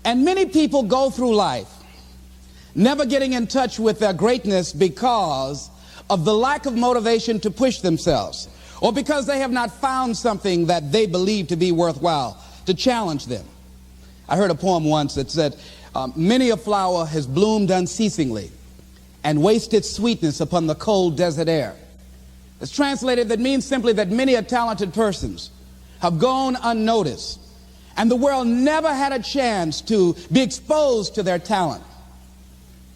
And many people go through life never getting in touch with their greatness because of the lack of motivation to push themselves, or because they have not found something that they believe to be worthwhile to challenge them. I heard a poem once that said, many a flower has bloomed unceasingly and wasted sweetness upon the cold desert air. It's translated, that means simply that many a talented persons have gone unnoticed, and the world never had a chance to be exposed to their talent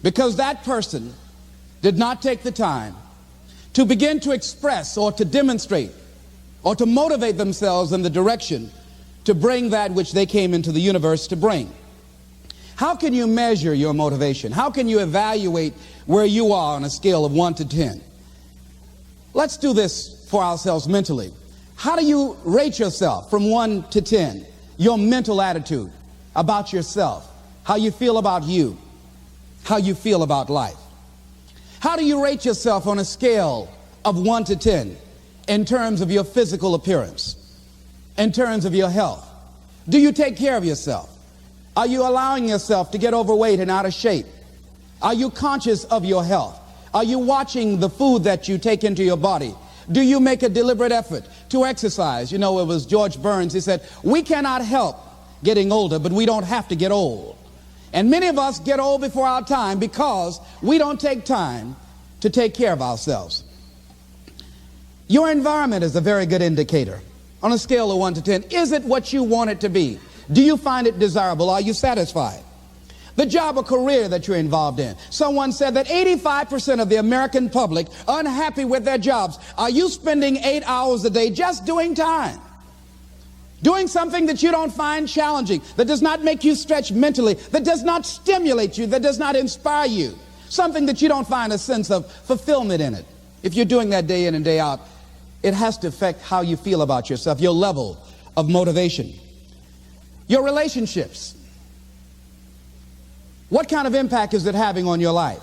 because that person did not take the time to begin to express or to demonstrate or to motivate themselves in the direction to bring that which they came into the universe to bring. How can you measure your motivation? How can you evaluate where you are on a scale of 1 to 10? Let's do this for ourselves mentally. How do you rate yourself from 1 to 10? Your mental attitude about yourself, how you feel about you, how you feel about life. How do you rate yourself on a scale of 1 to 10 in terms of your physical appearance, in terms of your health? Do you take care of yourself? Are you allowing yourself to get overweight and out of shape? Are you conscious of your health? Are you watching the food that you take into your body? Do you make a deliberate effort to exercise? You know, it was George Burns. He said, we cannot help getting older, but we don't have to get old. And many of us get old before our time because we don't take time to take care of ourselves. Your environment is a very good indicator. On a scale of 1 to 10, is it what you want it to be? Do you find it desirable? Are you satisfied? The job or career that you're involved in. Someone said that 85% of the American public are unhappy with their jobs. Are you spending 8 hours a day just doing time? Doing something that you don't find challenging, that does not make you stretch mentally, that does not stimulate you, that does not inspire you. Something that you don't find a sense of fulfillment in it. If you're doing that day in and day out, it has to affect how you feel about yourself, your level of motivation. Your relationships. What kind of impact is it having on your life?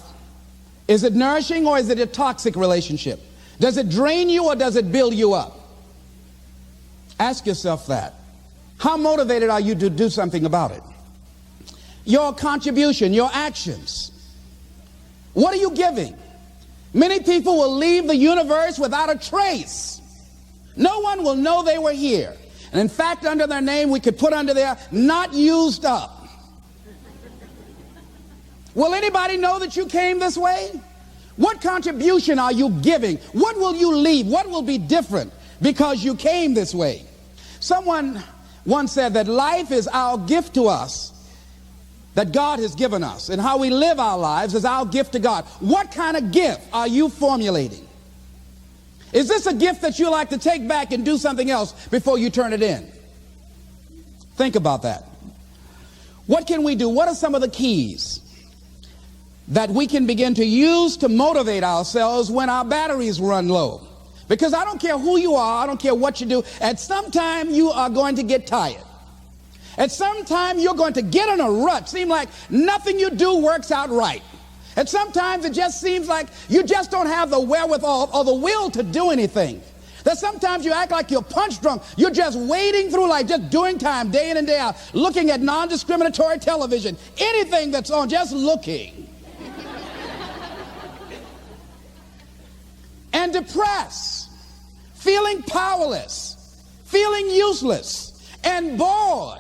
Is it nourishing or is it a toxic relationship? Does it drain you or does it build you up? Ask yourself that. How motivated are you to do something about it? Your contribution, your actions. What are you giving? Many people will leave the universe without a trace. No one will know they were here. And in fact, under their name, we could put under there, not used up. Will anybody know that you came this way? What contribution are you giving? What will you leave? What will be different because you came this way? Someone once said that life is our gift to us that God has given us, and how we live our lives is our gift to God. What kind of gift are you formulating? Is this a gift that you like to take back and do something else before you turn it in? Think about that. What can we do? What are some of the keys that we can begin to use to motivate ourselves when our batteries run low? Because I don't care who you are, I don't care what you do, at some time you are going to get tired. At some time you're going to get in a rut. Seem like nothing you do works out right. And sometimes it just seems like you just don't have the wherewithal or the will to do anything. That sometimes you act like you're punch drunk. You're just wading through life, just doing time day in and day out, looking at non-discriminatory television, anything that's on, just looking. And depressed, feeling powerless, feeling useless, and bored.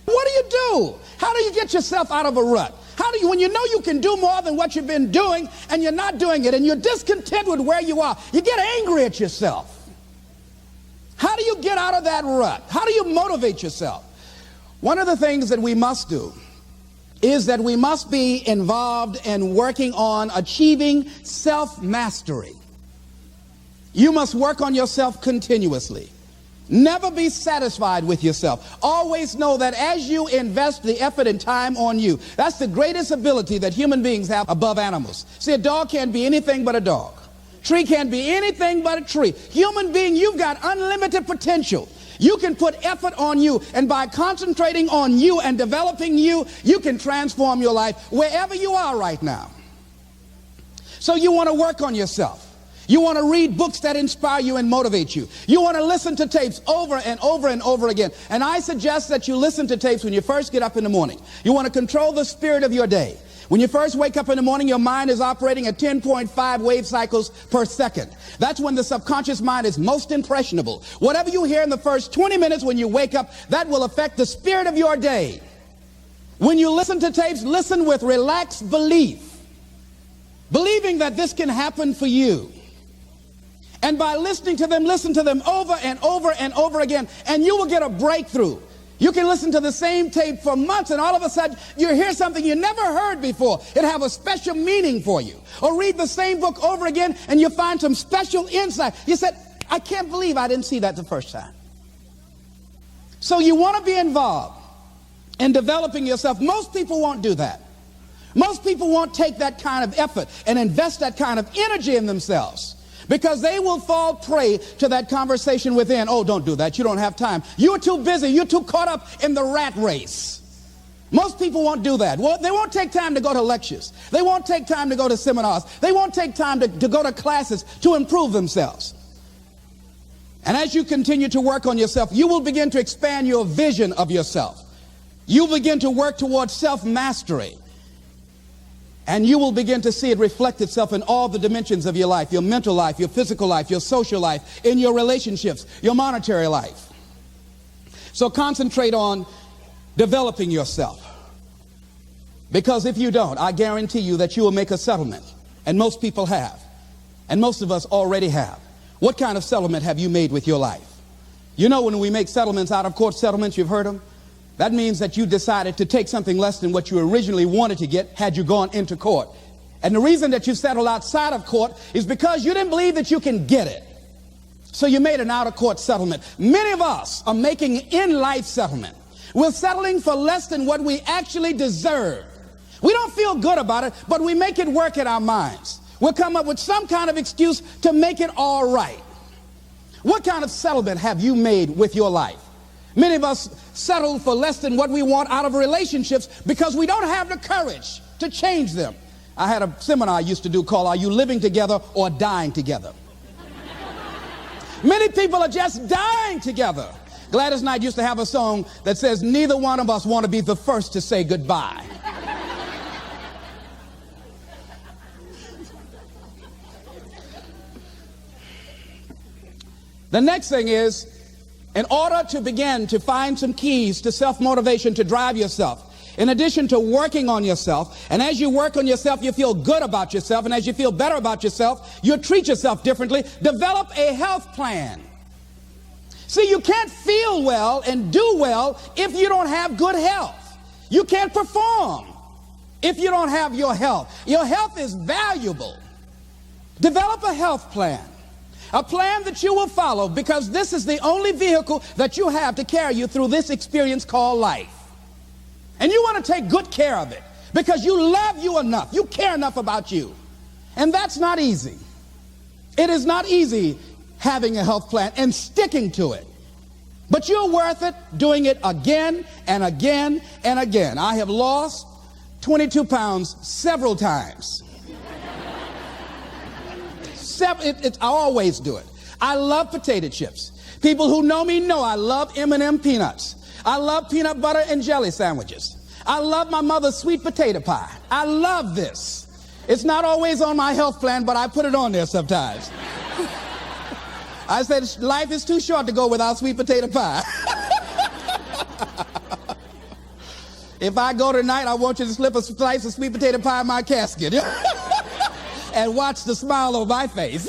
What do you do? How do you get yourself out of a rut? How do you, when you know you can do more than what you've been doing and you're not doing it and you're discontent with where you are, you get angry at yourself. How do you get out of that rut? How do you motivate yourself? One of the things that we must do is that we must be involved in working on achieving self-mastery. You must work on yourself continuously. Never be satisfied with yourself. Always know that as you invest the effort and time on you, that's the greatest ability that human beings have above animals. See, a dog can't be anything but a dog. Tree can't be anything but a tree. Human being, you've got unlimited potential. You can put effort on you, and by concentrating on you and developing you, you can transform your life wherever you are right now. So you want to work on yourself. You want to read books that inspire you and motivate you. You want to listen to tapes over and over and over again. And I suggest that you listen to tapes when you first get up in the morning. You want to control the spirit of your day. When you first wake up in the morning, your mind is operating at 10.5 wave cycles per second. That's when the subconscious mind is most impressionable. Whatever you hear in the first 20 minutes when you wake up, that will affect the spirit of your day. When you listen to tapes, listen with relaxed belief, believing that this can happen for you. And by listening to them, listen to them over and over and over again, and you will get a breakthrough. You can listen to the same tape for months, and all of a sudden, you hear something you never heard before. It have a special meaning for you. Or read the same book over again, and you find some special insight. You said, I can't believe I didn't see that the first time. So you want to be involved in developing yourself. Most people won't do that. Most people won't take that kind of effort and invest that kind of energy in themselves, because they will fall prey to that conversation within. Oh, don't do that. You don't have time. You're too busy. You're too caught up in the rat race. Most people won't do that. Well, they won't take time to go to lectures. They won't take time to go to seminars. They won't take time to go to classes to improve themselves. And as you continue to work on yourself, you will begin to expand your vision of yourself. You'll begin to work towards self-mastery. And you will begin to see it reflect itself in all the dimensions of your life, your mental life, your physical life, your social life, in your relationships, your monetary life. So concentrate on developing yourself. Because if you don't, I guarantee you that you will make a settlement. And most people have. And most of us already have. What kind of settlement have you made with your life? You know, when we make settlements, out of court settlements, you've heard them. That means that you decided to take something less than what you originally wanted to get had you gone into court. And the reason that you settled outside of court is because you didn't believe that you can get it. So you made an out-of-court settlement. Many of us are making in-life settlement. We're settling for less than what we actually deserve. We don't feel good about it, but we make it work in our minds. We'll come up with some kind of excuse to make it all right. What kind of settlement have you made with your life? Many of us settle for less than what we want out of relationships because we don't have the courage to change them. I had a seminar I used to do called Are You Living Together or Dying Together? Many people are just dying together. Gladys Knight used to have a song that says, neither one of us want to be the first to say goodbye. The next thing is, in order to begin to find some keys to self-motivation to drive yourself, in addition to working on yourself, and as you work on yourself, you feel good about yourself, and as you feel better about yourself, you treat yourself differently. Develop a health plan. See, you can't feel well and do well if you don't have good health. You can't perform if you don't have your health. Your health is valuable. Develop a health plan. A plan that you will follow, because this is the only vehicle that you have to carry you through this experience called life. And you want to take good care of it because you love you enough. You care enough about you. And that's not easy. It is not easy having a health plan and sticking to it. But you're worth it doing it again and again and again. I have lost 22 pounds several times. I always do it. I love potato chips. People who know me know I love M&M peanuts. I love peanut butter and jelly sandwiches. I love my mother's sweet potato pie. I love this. It's not always on my health plan, but I put it on there sometimes. I said life is too short to go without sweet potato pie. If I go tonight, I want you to slip a slice of sweet potato pie in my casket. And watch the smile on my face.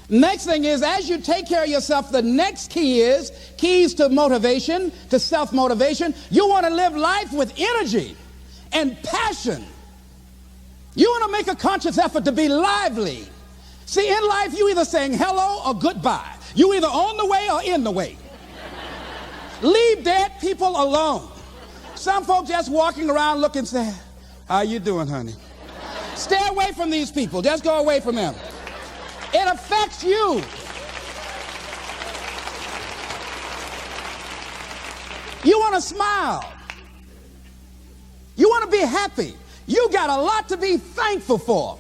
Next thing is, as you take care of yourself, the next key is keys to motivation, to self-motivation. You want to live life with energy and passion. You want to make a conscious effort to be lively. See, in life, you either saying hello or goodbye. You either on the way or in the way. Leave dead people alone. Some folks just walking around looking sad. How you doing, honey? Stay away from these people. Just go away from them. It affects you. You want to smile. You want to be happy. You got a lot to be thankful for.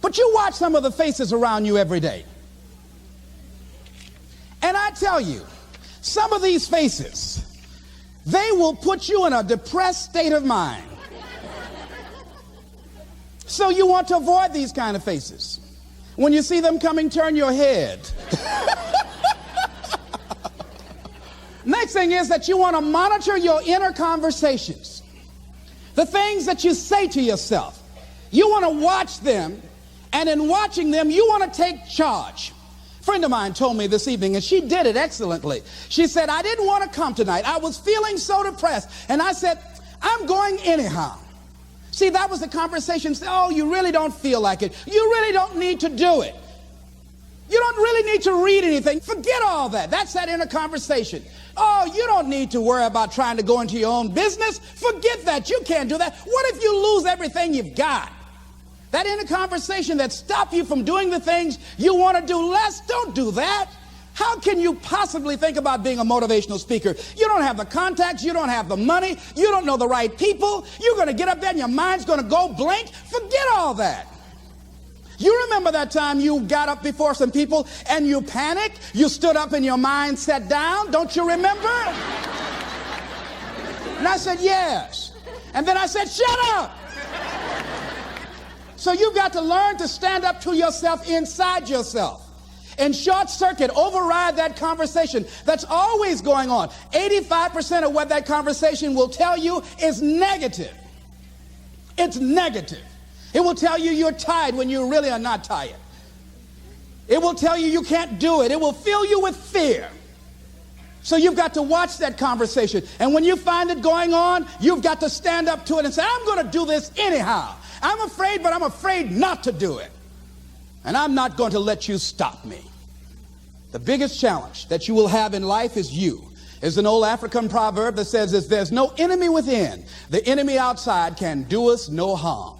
But you watch some of the faces around you every day. And I tell you, some of these faces, they will put you in a depressed state of mind. So you want to avoid these kind of faces. When you see them coming, turn your head. Next thing is that you want to monitor your inner conversations. The things that you say to yourself. You want to watch them, and in watching them, you want to take charge. A friend of mine told me this evening, and she did it excellently. She said, I didn't want to come tonight. I was feeling so depressed. And I said, I'm going anyhow. See, that was the conversation. Oh, you really don't feel like it. You really don't need to do it. You don't really need to read anything. Forget all that. That's that inner conversation. Oh, you don't need to worry about trying to go into your own business. Forget that. You can't do that. What if you lose everything you've got? That inner conversation that stops you from doing the things you want to do less, don't do that. How can you possibly think about being a motivational speaker? You don't have the contacts, you don't have the money, you don't know the right people. You're going to get up there and your mind's going to go blank. Forget all that. You remember that time you got up before some people and you panicked? You stood up and your mind sat down? Don't you remember? And I said, yes. And then I said, shut up. So you've got to learn to stand up to yourself inside yourself and short circuit, override that conversation that's always going on. 85% of what that conversation will tell you is negative. It's negative. It will tell you you're tired when you really are not tired. It will tell you you can't do it. It will fill you with fear. So you've got to watch that conversation. And when you find it going on, you've got to stand up to it and say, I'm going to do this anyhow. I'm afraid, but I'm afraid not to do it. And I'm not going to let you stop me. The biggest challenge that you will have in life is you. There's an old African proverb that says, if there's no enemy within, the enemy outside can do us no harm.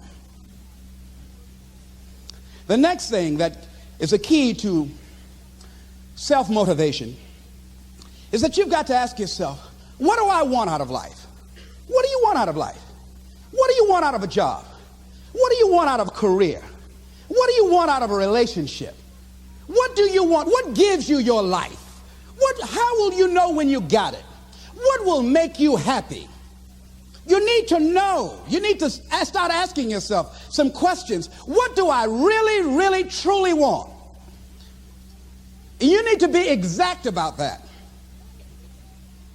The next thing that is a key to self-motivation is that you've got to ask yourself, what do I want out of life? What do you want out of life? What do you want out of a job? What do you want out of a career? What do you want out of a relationship? What do you want? What gives you your life? How will you know when you got it? What will make you happy? You need to know. You need to start asking yourself some questions. What do I really, really, truly want? You need to be exact about that.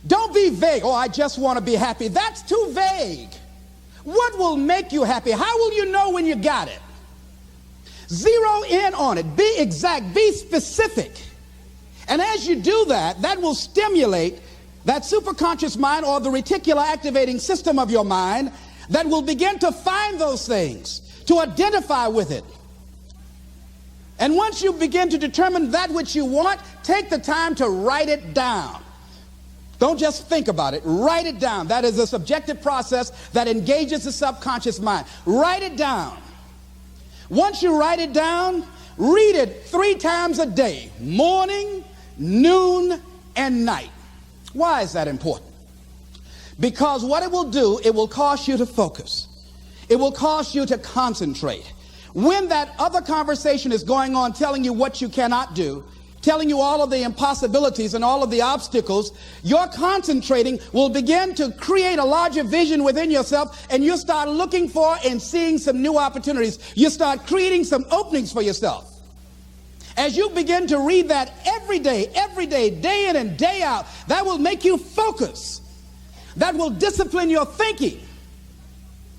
Don't be vague. Oh, I just want to be happy. That's too vague. What will make you happy? How will you know when you got it? Zero in on it. Be exact. Be specific. And as you do that, that will stimulate that superconscious mind or the reticular activating system of your mind that will begin to find those things, to identify with it. And once you begin to determine that which you want, take the time to write it down. Don't just think about it. Write it down. That is a subjective process that engages the subconscious mind. Write it down. Once you write it down, read it 3 times a day, morning, noon, and night. Why is that important? Because what it will do, it will cause you to focus. It will cause you to concentrate. When that other conversation is going on telling you what you cannot do, telling you all of the impossibilities and all of the obstacles, your concentrating will begin to create a larger vision within yourself, and you'll start looking for and seeing some new opportunities. You start creating some openings for yourself. As you begin to read that every day, day in and day out, that will make you focus. That will discipline your thinking.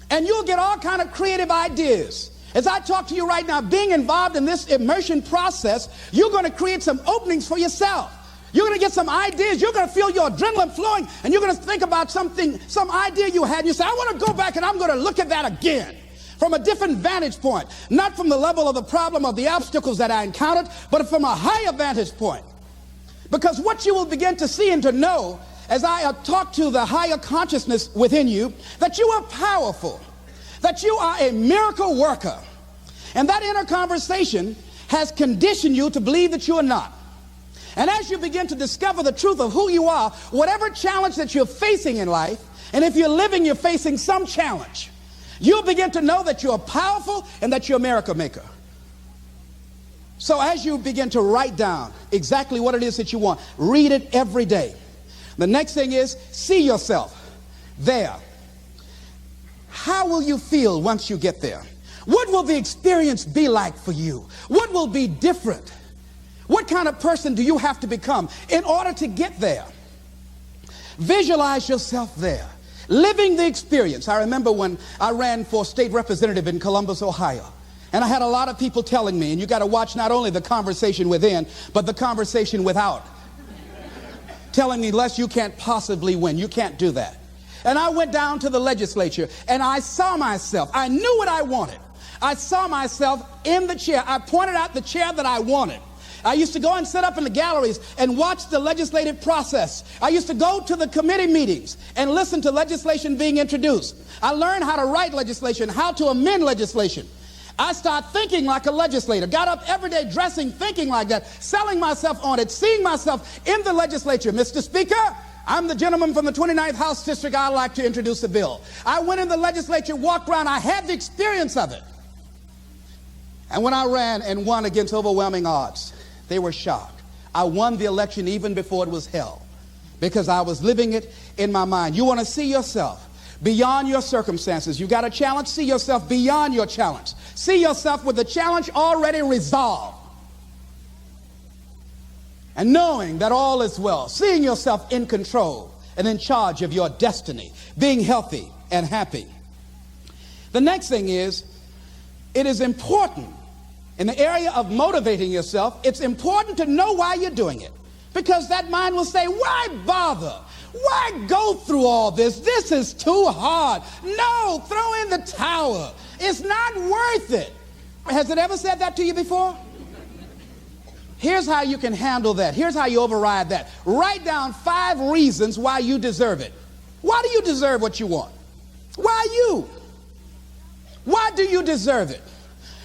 And you'll get all kind of creative ideas. As I talk to you right now, being involved in this immersion process, you're going to create some openings for yourself. You're going to get some ideas. You're going to feel your adrenaline flowing, and you're going to think about something, some idea you had, and you say, I want to go back and I'm going to look at that again from a different vantage point, not from the level of the problem of the obstacles that I encountered, but from a higher vantage point. Because what you will begin to see and to know as I talk to the higher consciousness within you, that you are powerful, that you are a miracle worker. And that inner conversation has conditioned you to believe that you are not. And as you begin to discover the truth of who you are, whatever challenge that you're facing in life, and if you're living, you're facing some challenge. You'll begin to know that you're powerful and that you're a miracle maker. So as you begin to write down exactly what it is that you want, read it every day. The next thing is, see yourself there. How will you feel once you get there? What will the experience be like for you? What will be different? What kind of person do you have to become in order to get there? Visualize yourself there, living the experience. I remember when I ran for state representative in Columbus, Ohio. And I had a lot of people telling me, and you got to watch not only the conversation within, but the conversation without. Telling me, Les, you can't possibly win. You can't do that. And I went down to the legislature, and I saw myself. I knew what I wanted. I saw myself in the chair. I pointed out the chair that I wanted. I used to go and sit up in the galleries and watch the legislative process. I used to go to the committee meetings and listen to legislation being introduced. I learned how to write legislation, how to amend legislation. I started thinking like a legislator, got up every day dressing, thinking like that, selling myself on it, seeing myself in the legislature. Mr. Speaker, I'm the gentleman from the 29th House District. I'd like to introduce a bill. I went in the legislature, walked around. I had the experience of it. And when I ran and won against overwhelming odds, they were shocked. I won the election even before it was held because I was living it in my mind. You want to see yourself beyond your circumstances. You got a challenge, see yourself beyond your challenge. See yourself with the challenge already resolved. And knowing that all is well. Seeing yourself in control and in charge of your destiny. Being healthy and happy. The next thing is, it is important in the area of motivating yourself, it's important to know why you're doing it. Because that mind will say, why bother? Why go through all this? This is too hard. No, throw in the towel. It's not worth it. Has it ever said that to you before? Here's how you can handle that. Here's how you override that. Write down 5 reasons why you deserve it. Why do you deserve what you want? Why you? Why do you deserve it?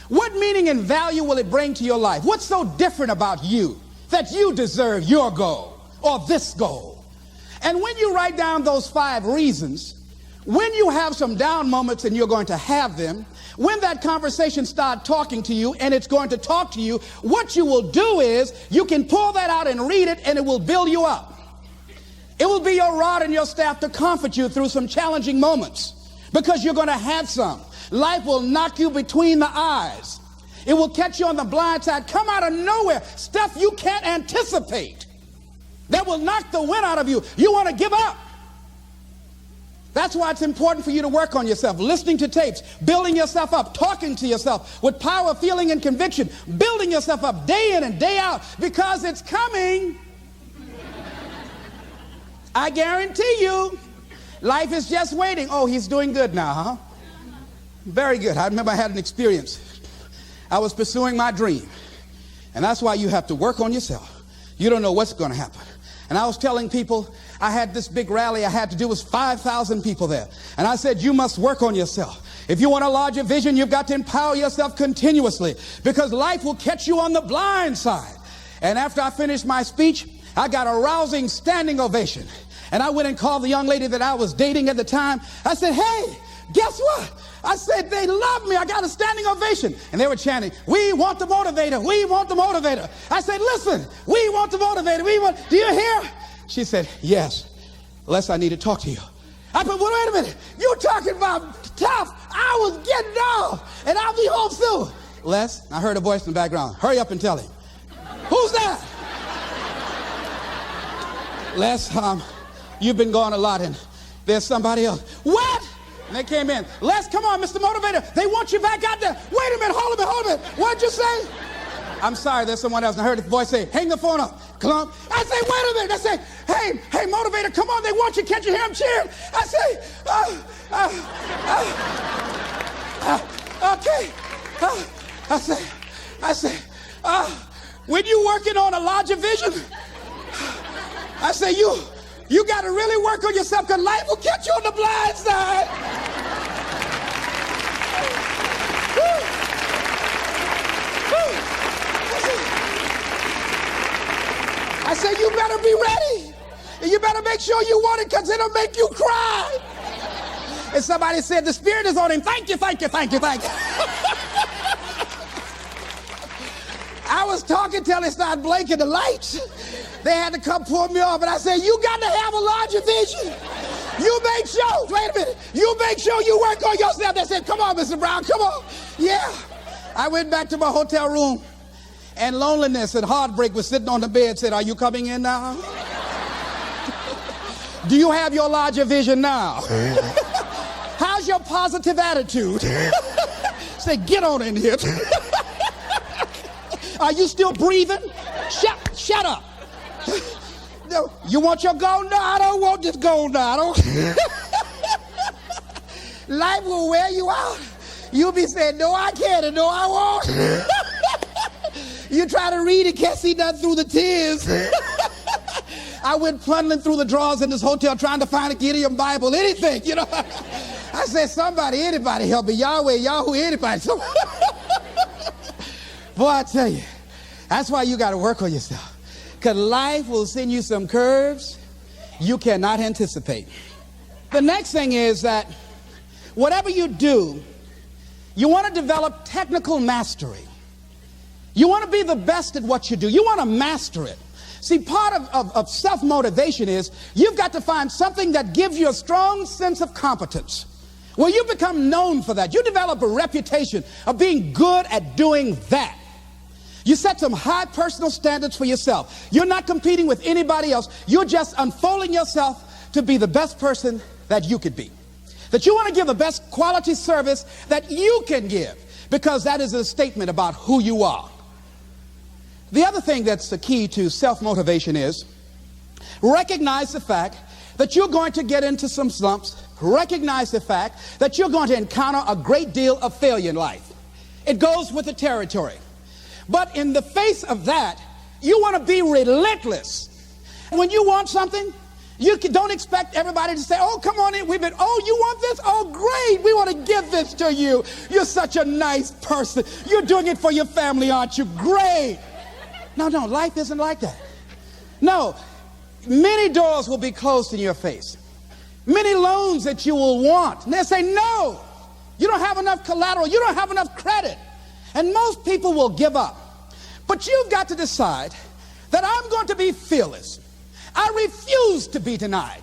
What meaning and value will it bring to your life? What's so different about you that you deserve your goal or this goal? And when you write down those 5 reasons, when you have some down moments, and you're going to have them, when that conversation starts talking to you and it's going to talk to you, what you will do is you can pull that out and read it, and it will build you up. It will be your rod and your staff to comfort you through some challenging moments, because you're going to have some. Life will knock you between the eyes. It will catch you on the blind side, come out of nowhere, stuff you can't anticipate. That will knock the wind out of you. You want to give up. That's why it's important for you to work on yourself, listening to tapes, building yourself up, talking to yourself with power, feeling, and conviction, building yourself up day in and day out, because it's coming. I guarantee you, life is just waiting. Oh, he's doing good now, huh? Very good. I remember I had an experience. I was pursuing my dream. And that's why you have to work on yourself. You don't know what's going to happen. And I was telling people, I had this big rally I had to do. It was 5,000 people there. And I said, you must work on yourself. If you want a larger vision, you've got to empower yourself continuously, because life will catch you on the blind side. And after I finished my speech, I got a rousing standing ovation. And I went and called the young lady that I was dating at the time. I said, hey, guess what? I said, they love me. I got a standing ovation. And they were chanting, we want the motivator. We want the motivator. I said, listen, we want the motivator. Do you hear? She said, yes. Les, I need to talk to you. I said, well, wait a minute. You're talking about tough. I was getting off, and I'll be home soon. Les, I heard a voice in the background. Hurry up and tell him. Who's that? Les, you've been gone a lot, and there's somebody else. What? And they came in. Les, come on, Mr. Motivator. They want you back out there. Wait a minute, hold a minute. What'd you say? I'm sorry, there's someone else. And I heard the voice say, hang the phone up. Clump. I say, wait a minute. I say, hey, Motivator, come on. They want you. Can't you hear them cheering? I say, okay. I say, when you working on a larger vision, I say, you got to really work on yourself, because life will catch you on the blind side. I say, you better be ready. And you better make sure you want it, because it'll make you cry. And somebody said, the Spirit is on him. Thank you, thank you, thank you, thank you. I was talking till they started blinking the lights. They had to come pull me off. And I said, you got to have a larger vision. You make sure, wait a minute, you make sure you work on yourself. They said, come on, Mr. Brown, come on. Yeah. I went back to my hotel room, and loneliness and heartbreak was sitting on the bed, said, are you coming in now? Do you have your larger vision now? How's your positive attitude? Say, get on in here. Are you still breathing? Shut up. No, you want your gold? No, I don't want this gold now. I don't. Life will wear you out. You'll be saying, no, I can't, and no, I won't. You try to read it, can't see nothing through the tears. I went plundering through the drawers in this hotel trying to find a Gideon Bible, anything, you know. I said, somebody, anybody help me. Yahweh, Yahoo, anybody. Boy, I tell you, that's why you got to work on yourself. Because life will send you some curves you cannot anticipate. The next thing is that whatever you do, you want to develop technical mastery. You want to be the best at what you do. You want to master it. See, part of self-motivation is you've got to find something that gives you a strong sense of competence. Well, you become known for that. You develop a reputation of being good at doing that. You set some high personal standards for yourself. You're not competing with anybody else. You're just unfolding yourself to be the best person that you could be. That you want to give the best quality service that you can give, because that is a statement about who you are. The other thing that's the key to self-motivation is recognize the fact that you're going to get into some slumps. Recognize the fact that you're going to encounter a great deal of failure in life. It goes with the territory. But in the face of that, you want to be relentless. When you want something, you don't expect everybody to say, oh, come on in. You want this? Oh, great. We want to give this to you. You're such a nice person. You're doing it for your family, aren't you? Great. No, life isn't like that. No, many doors will be closed in your face. Many loans that you will want. And they'll say, no, you don't have enough collateral. You don't have enough credit. And most people will give up. But you've got to decide that I'm going to be fearless. I refuse to be denied.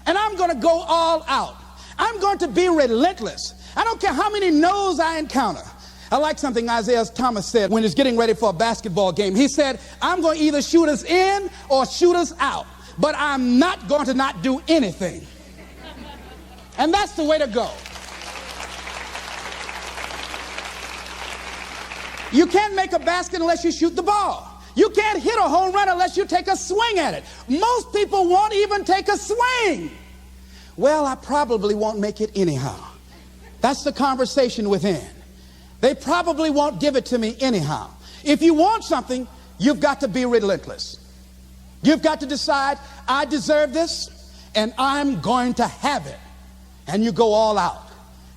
And I'm going to go all out. I'm going to be relentless. I don't care how many no's I encounter. I like something Isaiah Thomas said when he's getting ready for a basketball game. He said, I'm going to either shoot us in or shoot us out, but I'm not going to not do anything. And that's the way to go. You can't make a basket unless you shoot the ball. You can't hit a home run unless you take a swing at it. Most people won't even take a swing. Well, I probably won't make it anyhow. That's the conversation within. They probably won't give it to me anyhow. If you want something, you've got to be relentless. You've got to decide, I deserve this, and I'm going to have it. And you go all out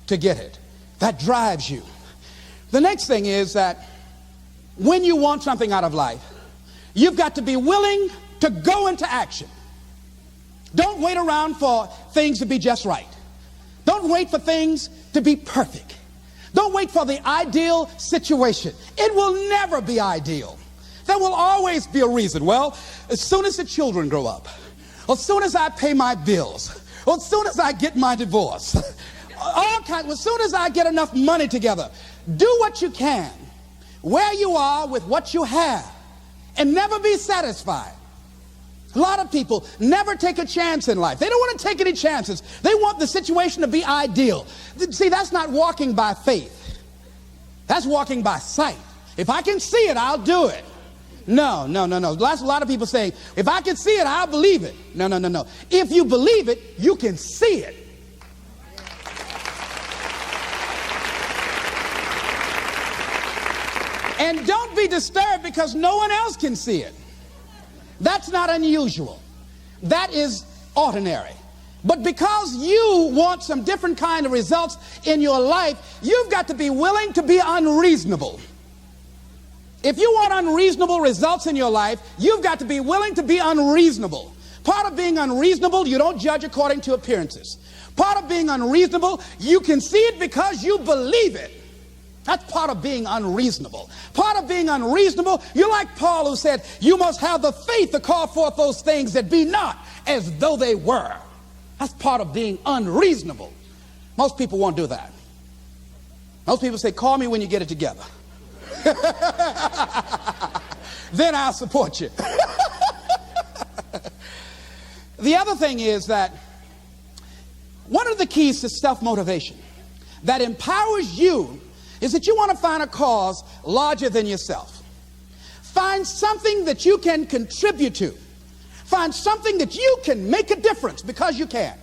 to get it. That drives you. The next thing is that when you want something out of life, you've got to be willing to go into action. Don't wait around for things to be just right. Don't wait for things to be perfect. Don't wait for the ideal situation. It will never be ideal. There will always be a reason. Well, as soon as the children grow up, or as soon as I pay my bills, or as soon as I get my divorce, as soon as I get enough money together, do what you can, where you are with what you have, and never be satisfied. A lot of people never take a chance in life. They don't want to take any chances. They want the situation to be ideal. See, that's not walking by faith. That's walking by sight. If I can see it, I'll do it. No. That's a lot of people saying, if I can see it, I'll believe it. No. If you believe it, you can see it. And don't be disturbed because no one else can see it. That's not unusual. That is ordinary. But because you want some different kind of results in your life, you've got to be willing to be unreasonable. If you want unreasonable results in your life, you've got to be willing to be unreasonable. Part of being unreasonable, you don't judge according to appearances. Part of being unreasonable, you can see it because you believe it. That's part of being unreasonable. Part of being unreasonable, you're like Paul, who said, you must have the faith to call forth those things that be not as though they were. That's part of being unreasonable. Most people won't do that. Most people say, call me when you get it together. Then I'll support you. The other thing is that one of the keys to self-motivation that empowers you is that you want to find a cause larger than yourself. Find something that you can contribute to. Find something that you can make a difference because you can.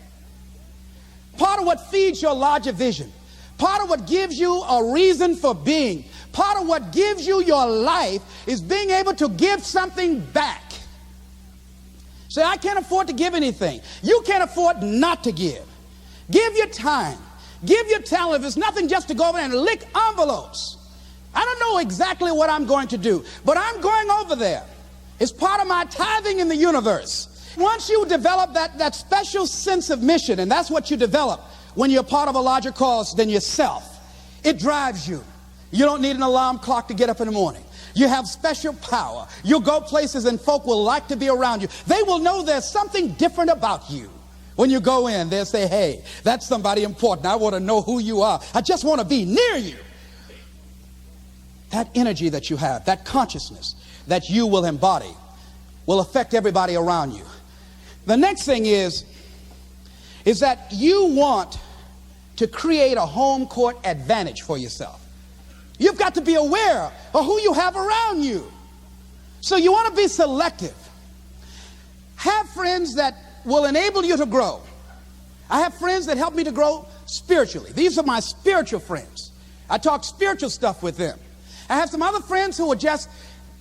Part of what feeds your larger vision, part of what gives you a reason for being, part of what gives you your life is being able to give something back. Say, I can't afford to give anything. You can't afford not to give. Give your time. Give your talent. If it's nothing, just to go over there and lick envelopes. I don't know exactly what I'm going to do, but I'm going over there. It's part of my tithing in the universe. Once you develop that special sense of mission, and that's what you develop when you're part of a larger cause than yourself, it drives you. You don't need an alarm clock to get up in the morning. You have special power. You'll go places and folk will like to be around you. They will know there's something different about you. When you go in, they'll say, hey, that's somebody important. I want to know who you are. I just want to be near you. That energy that you have, that consciousness that you will embody will affect everybody around you. The next thing is that you want to create a home court advantage for yourself. You've got to be aware of who you have around you. So you want to be selective. Have friends that will enable you to grow. I have friends that help me to grow spiritually. These are my spiritual friends. I talk spiritual stuff with them. I have some other friends who are just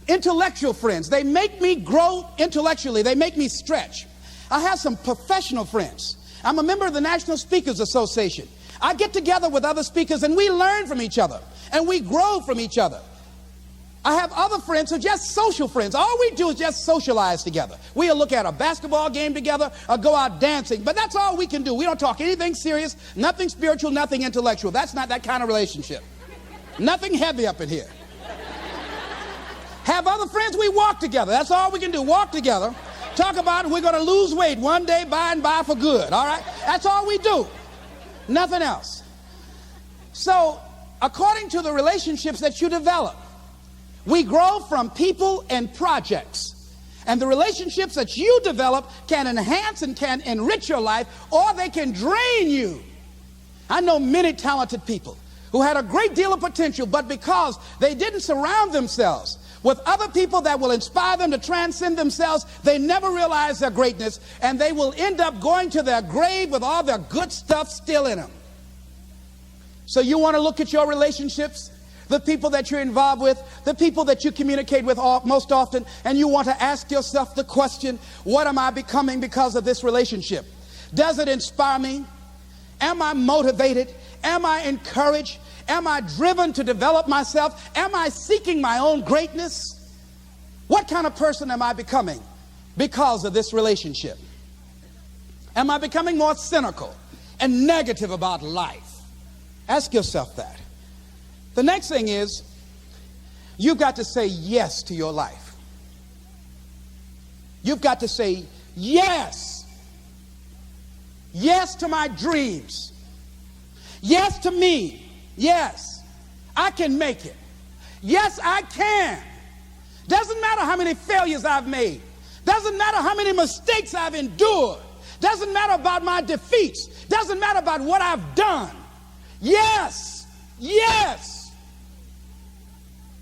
intellectual friends. They make me grow intellectually. They make me stretch. I have some professional friends. I'm a member of the National Speakers Association. I get together with other speakers and we learn from each other and we grow from each other. I have other friends who are just social friends. All we do is just socialize together. We'll look at a basketball game together or go out dancing, but that's all we can do. We don't talk anything serious, nothing spiritual, nothing intellectual. That's not that kind of relationship. Nothing heavy up in here. Have other friends, we walk together. That's all we can do, walk together. Talk about we're going to lose weight one day by and by for good, all right? That's all we do. Nothing else. So, according to the relationships that you develop, we grow from people and projects. And the relationships that you develop can enhance and can enrich your life, or they can drain you. I know many talented people who had a great deal of potential, but because they didn't surround themselves with other people that will inspire them to transcend themselves, they never realize their greatness, and they will end up going to their grave with all their good stuff still in them. So you want to look at your relationships, the people that you're involved with, the people that you communicate with most often, and you want to ask yourself the question, what am I becoming because of this relationship? Does it inspire me? Am I motivated? Am I encouraged? Am I driven to develop myself? Am I seeking my own greatness? What kind of person am I becoming because of this relationship? Am I becoming more cynical and negative about life? Ask yourself that. The next thing is, you've got to say yes to your life. You've got to say yes. Yes to my dreams. Yes to me. Yes, I can make it. Yes, I can. Doesn't matter how many failures I've made. Doesn't matter how many mistakes I've endured. Doesn't matter about my defeats. Doesn't matter about what I've done. Yes, yes.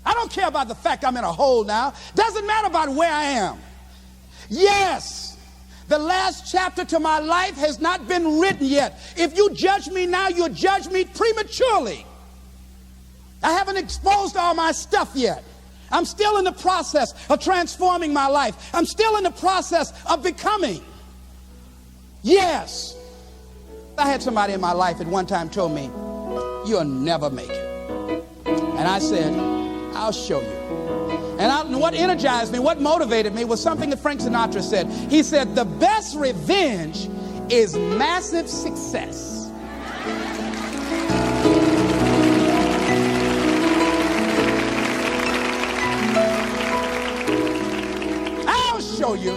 I don't care about the fact I'm in a hole now. Doesn't matter about where I am. Yes. The last chapter to my life has not been written yet. If you judge me now, you'll judge me prematurely. I haven't exposed all my stuff yet. I'm still in the process of transforming my life. I'm still in the process of becoming. Yes. I had somebody in my life at one time told me, you'll never make it. And I said, I'll show you. And what energized me, what motivated me was something that Frank Sinatra said. He said, the best revenge is massive success. I'll show you.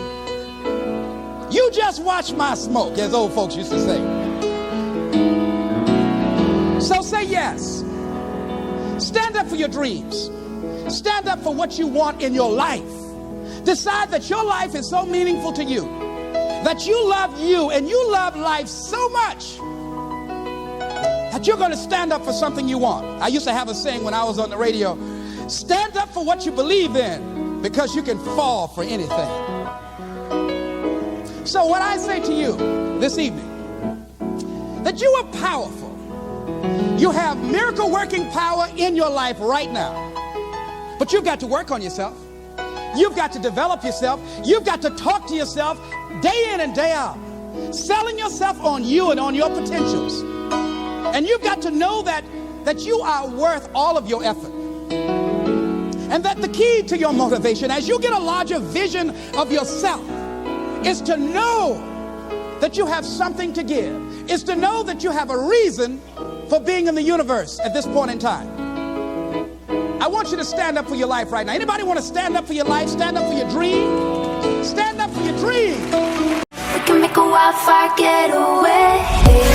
You just watch my smoke, as old folks used to say. So say yes. Stand up for your dreams. Stand up for what you want in your life. Decide that your life is so meaningful to you, that you love you and you love life so much that you're going to stand up for something you want. I used to have a saying when I was on the radio, stand up for what you believe in, because you can fall for anything. So what I say to you this evening, that you are powerful. You have miracle working power in your life right now. But you've got to work on yourself. You've got to develop yourself. You've got to talk to yourself day in and day out, selling yourself on you and on your potentials. And you've got to know that you are worth all of your effort. And that the key to your motivation, as you get a larger vision of yourself, is to know that you have something to give. Is to know that you have a reason for being in the universe at this point in time. I want you to stand up for your life right now. Anybody want to stand up for your life? Stand up for your dream? Stand up for your dream. We can make a wildfire get away.